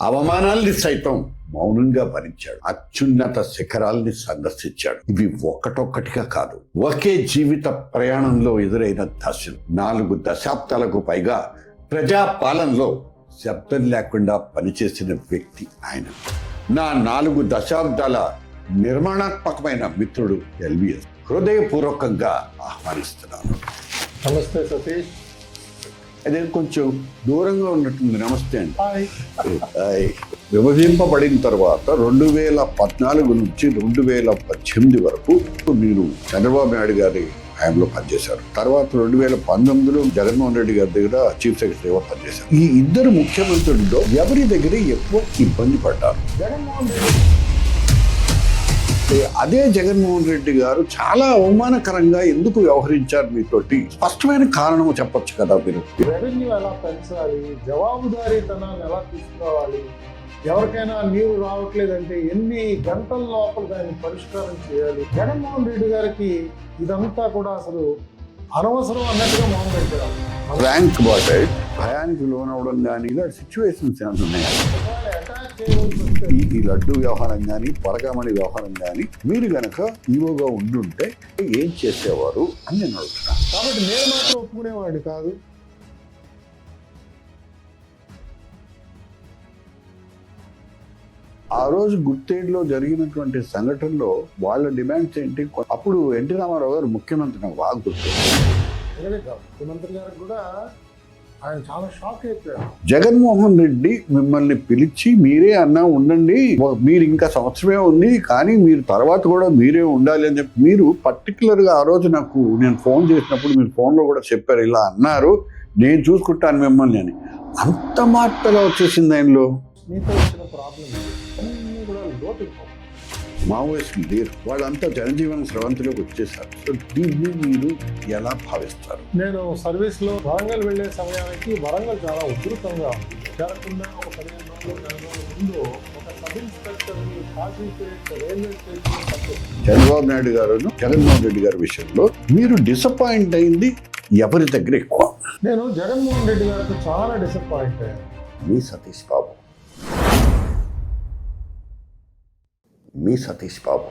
అవమానాల్ని సైతం మౌనంగా భరించాడు. అత్యున్నత శిఖరాల్ని సందర్శించాడు. ఇవి ఒక్కటొక్కటిగా కాదు, ఒకే జీవిత ప్రయాణంలో ఎదురైన దశలు. 4 దశాబ్దాలకు పైగా ప్రజాపాలనలో శబ్దం లేకుండా పనిచేసిన వ్యక్తి ఆయన. నా 4 దశాబ్దాల నిర్మాణాత్మకమైన మిత్రుడు ఎల్విఎస్ హృదయపూర్వకంగా ఆహ్వానిస్తున్నాను. నమస్తే సతీష్. అదే కొంచెం దూరంగా ఉన్నట్టుంది. నమస్తే అండి. విభజింపబడిన తర్వాత 2014 నుంచి 2018 వరకు మీరు చంద్రబాబు నాయుడు గారి హయాంలో పనిచేశారు. తర్వాత 2019లో జగన్మోహన్ రెడ్డి గారి దగ్గర చీఫ్ సెక్రటరీగా పనిచేశారు. ఈ ఇద్దరు ముఖ్యమంత్రుల్లో ఎవరి దగ్గర ఎక్కువ ఇబ్బంది పడ్డారు? జగన్మోహన్ రెడ్డి. అదే జగన్మోహన్ రెడ్డి గారు చాలా అవమానకరంగా ఎందుకు వ్యవహరించారు మీతోటి? స్పష్టమైన కారణం చెప్పొచ్చు కదా మీరు. రెవెన్యూ ఎలా పెంచాలి, జవాబుదారీతనాన్ని ఎలా తీసుకోవాలి, ఎవరికైనా నీరు రావట్లేదంటే ఎన్ని గంటల లోపల దాన్ని పరిష్కారం చేయాలి. జగన్మోహన్ రెడ్డి గారికి ఇదంతా కూడా అసలు అనవసరం అన్నట్టుగా మౌనం పెట్టారు. ర్యాంక్ బాటెడ్ భయానికి లోనవడం కానీ ఇలాంటి సిచ్యువేషన్స్ ఏమైనా ఉన్నాయా? అటాక్ చేయవలసి వస్తే ఈ లడ్డు వ్యవహారం కానీ పరకామణి వ్యవహారం కానీ మీరు గనక ఈవోగా ఉండుంటే ఏం చేసేవారు అని నేను అడుగుతున్నాను. కాబట్టి నేను మాత్రం ఒప్పుకునేవాడిని కాదు. ఆ రోజు గుర్తేడులో జరిగినటువంటి సంఘటనలో వాళ్ళ డిమాండ్స్ ఏంటి? అప్పుడు ఎన్టీ రామారావు గారు ముఖ్యమంత్రి, నాకు బాగా గుర్తు. ముఖ్యమంత్రి గారికి కూడా ఆయన చాలా షాక్ అయిపోయారు. జగన్మోహన్ రెడ్డి మిమ్మల్ని పిలిచి మీరే అన్నా ఉండండి, మీరు ఇంకా సంవత్సరమే ఉంది కానీ మీరు తర్వాత కూడా మీరే ఉండాలి అని చెప్పి మీరు పర్టికులర్గా ఆ రోజు నేను ఫోన్ చేసినప్పుడు మీరు ఫోన్లో కూడా చెప్పారు, ఇలా అన్నారు, నేను చూసుకుంటాను మిమ్మల్ని అని. అంత మార్పుగా వచ్చేసింది ఆయనలో. మీతో వచ్చిన ప్రాబ్లం అన్నీ కూడా లోటు. మావోయిస్టులు లేరు, వాళ్ళంతా జనజీవన స్రవంతిలోకి వచ్చేసారు. సో దీన్ని మీరు ఎలా భావిస్తారు? నేను సర్వీస్లో వరంగల్ వెళ్ళే సమయానికి వరంగల్ చాలా ఉధృతంగా ఉంది. జరగకుండా ఒక 15 రోజుల ముందు ఒక సబ్ ఇన్స్పెక్టర్ని కాశీపేట రైల్వే స్టేషన్ చంద్రబాబు నాయుడు గారు జగన్మోహన్ రెడ్డి గారి విషయంలో మీరు డిసప్పాయింట్ అయింది ఎవరి దగ్గర ఎక్కువ? నేను జగన్మోహన్ రెడ్డి గారికి చాలా డిసప్పాయింట్ అయ్యాను. మీ సతీష్ బాబు.